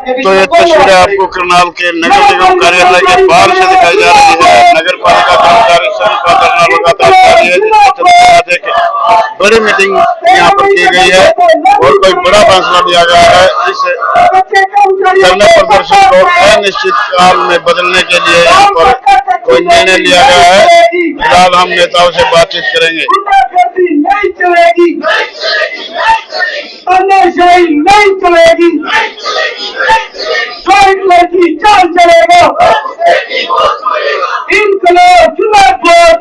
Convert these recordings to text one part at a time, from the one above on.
तो ये तस्वीरें आपको करनाल के नगर निगम कार्यालय के बाहर से दिखाई जा रही है। नगर पालिका कर्मचारी संघ का धरना लगातार जारी है, जिसके चलते बड़ी मीटिंग यहाँ पर की गई है और कोई बड़ा फैसला लिया गया है। इस धरना प्रदर्शन को अनिश्चित काल में बदलने के लिए यहाँ पर कोई निर्णय लिया गया है। फिलहाल हम नेताओं से बातचीत करेंगे। नहीं चलेगी, तानाशाही नहीं चलेगी, लड़की चाल चलेगा, इनकलाब जिंदाबाद,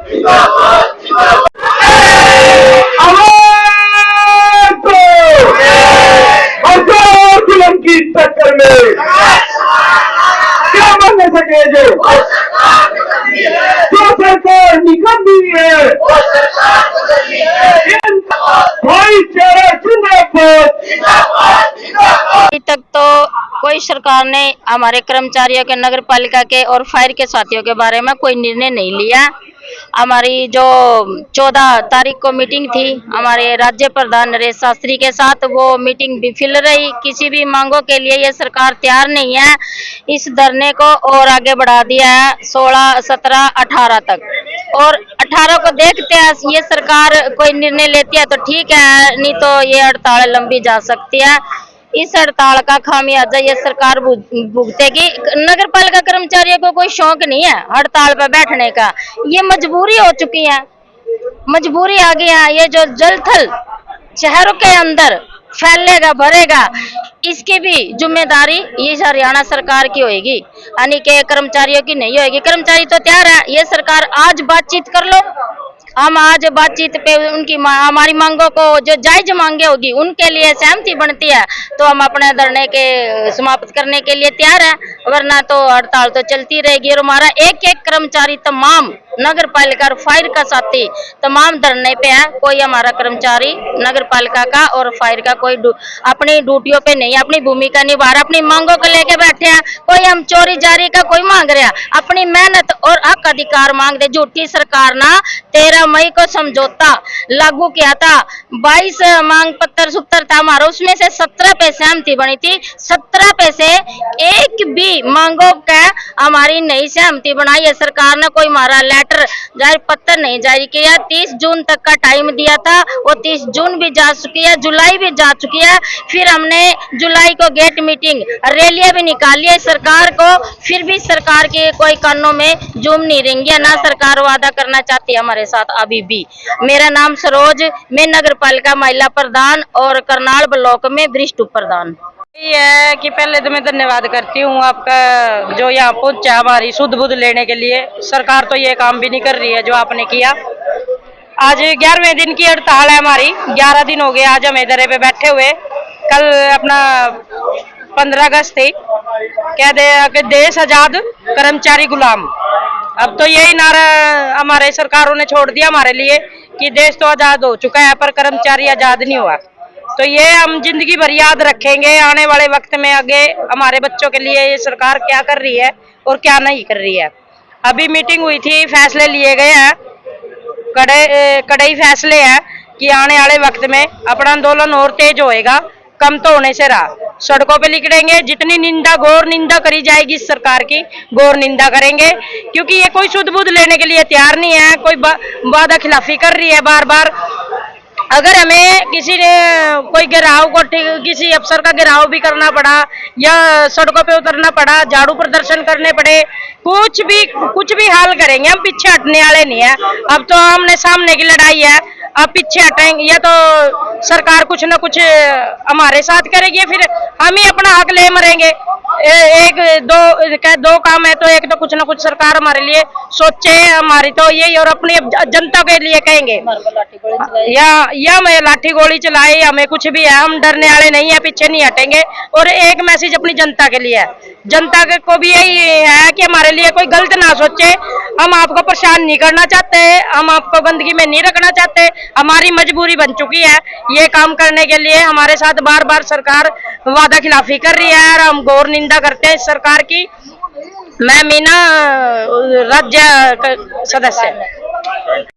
दुल्हन की टक्कर में क्या बनने सके जो सरकार निकलती है, अभी तक तो कोई सरकार ने हमारे कर्मचारियों के, नगर पालिका के और फायर के साथियों के बारे में कोई निर्णय नहीं लिया। हमारी जो 14 तारीख को मीटिंग थी हमारे राज्य प्रधान नरेश शास्त्री के साथ, वो मीटिंग विफल रही। किसी भी मांगों के लिए ये सरकार तैयार नहीं है। इस धरने को और आगे बढ़ा दिया है 16, 17, 18 तक, और 18 को देखते हैं ये सरकार कोई निर्णय लेती है तो ठीक है, नहीं तो ये हड़ताल लंबी जा सकती है। इस हड़ताल का खामियाजा ये सरकार भुगतेगी। नगर पालिका कर्मचारियों को कोई शौक नहीं है हड़ताल पर बैठने का, ये मजबूरी हो चुकी है, मजबूरी आ गई है। ये जो जल थल शहरों के अंदर फैलेगा भरेगा, इसकी भी जिम्मेदारी ये हरियाणा सरकार की होगी, यानी कि कर्मचारियों की नहीं होगी। कर्मचारी तो तैयार है, ये सरकार आज बातचीत कर लो, हम आज बातचीत पे उनकी हमारी मांगों को जो जायज मांगे होगी उनके लिए सहमति बनती है तो हम अपने धरने के समाप्त करने के लिए तैयार है, वरना तो हड़ताल तो चलती रहेगी। और हमारा एक एक कर्मचारी तमाम नगर पालिका और फायर का साथी तमाम धरने पे है। कोई हमारा कर्मचारी नगर पालिका का और फायर का कोई अपनी ड्यूटियों पे नहीं, अपनी भूमिका निभा रहा, अपनी मांगों को लेके बैठे हैं। कोई हम चोरी जारी का कोई मांग रहा, अपनी मेहनत और हक अधिकार मांग दे। झूठी सरकार ना 13 मई को समझौता लागू किया था, 22 मांग पत्र सूत्र था हमारा, उसमें से 17 पे सहमति बनी थी। 17 पे से एक भी मांगों का हमारी नई सहमति बनाई है सरकार ने। कोई हमारा लेटर जारी पत्र नहीं जारी किया। 30 जून तक का टाइम दिया था, वो 30 जून भी जा चुकी है, जुलाई भी जा चुकी है। फिर हमने जुलाई को गेट मीटिंग रैलियां भी निकाली है सरकार को, फिर भी सरकार के कोई कानों में जूम नहीं रहेंगे, ना सरकार वादा करना चाहती है हमारे साथ अभी भी। मेरा नाम सरोज, मैं नगर पालिका महिला प्रधान और करनाल ब्लॉक में वरिष्ठ उप प्रधान। ये है कि पहले तो मैं धन्यवाद करती हूँ आपका जो यहाँ पहुंचा हमारी शुद्ध बुद्ध लेने के लिए। सरकार तो ये काम भी नहीं कर रही है जो आपने किया। आज 11वें दिन की हड़ताल है हमारी, 11 दिन हो गए आज हम इधर पे बैठे हुए। कल अपना 15 अगस्त थी, कह दे कि देश आजाद कर्मचारी गुलाम। अब तो यही नारा हमारे सरकारों ने छोड़ दिया हमारे लिए कि देश तो आजाद हो चुका है पर कर्मचारी आजाद नहीं हुआ। तो ये हम जिंदगी भर याद रखेंगे आने वाले वक्त में, आगे हमारे बच्चों के लिए ये सरकार क्या कर रही है और क्या नहीं कर रही है। अभी मीटिंग हुई थी, फैसले लिए गए हैं, कड़े फैसले हैं कि आने वाले वक्त में अपना आंदोलन और तेज होएगा, कम तो होने से रहा। सड़कों पे निकलेंगे, जितनी निंदा घोर निंदा करी जाएगी इस सरकार की, घोर निंदा करेंगे, क्योंकि ये कोई शुद्ध बुद्ध लेने के लिए तैयार नहीं है। कोई वादा खिलाफी कर रही है बार बार। अगर हमें किसी ने कोई घेराव को किसी अफसर का घेराव भी करना पड़ा या सड़कों पे उतरना पड़ा, झाड़ू प्रदर्शन करने पड़े, कुछ भी हाल करेंगे, हम पीछे हटने वाले नहीं है। अब तो आमने सामने की लड़ाई है, अब पीछे हटेंगे या तो सरकार कुछ न कुछ हमारे साथ करेगी, फिर हम ही अपना हक ले मरेंगे। दो काम है तो एक तो कुछ ना कुछ सरकार हमारे लिए सोचे, हमारी तो यही, और अपनी जनता के लिए कहेंगे या मैं लाठी गोली चलाए, हमें कुछ भी है, हम डरने वाले नहीं है, पीछे नहीं हटेंगे। और एक मैसेज अपनी जनता के लिए है, जनता को भी यही है कि हमारे लिए कोई गलत ना सोचे। हम आपको परेशान नहीं करना चाहते, हम आपको गंदगी में नहीं रखना चाहते। हमारी मजबूरी बन चुकी है ये काम करने के लिए। हमारे साथ बार बार सरकार वादा खिलाफी कर रही है और हम घोर निंदा करते हैं इस सरकार की। मैं मीना राज्य सदस्य।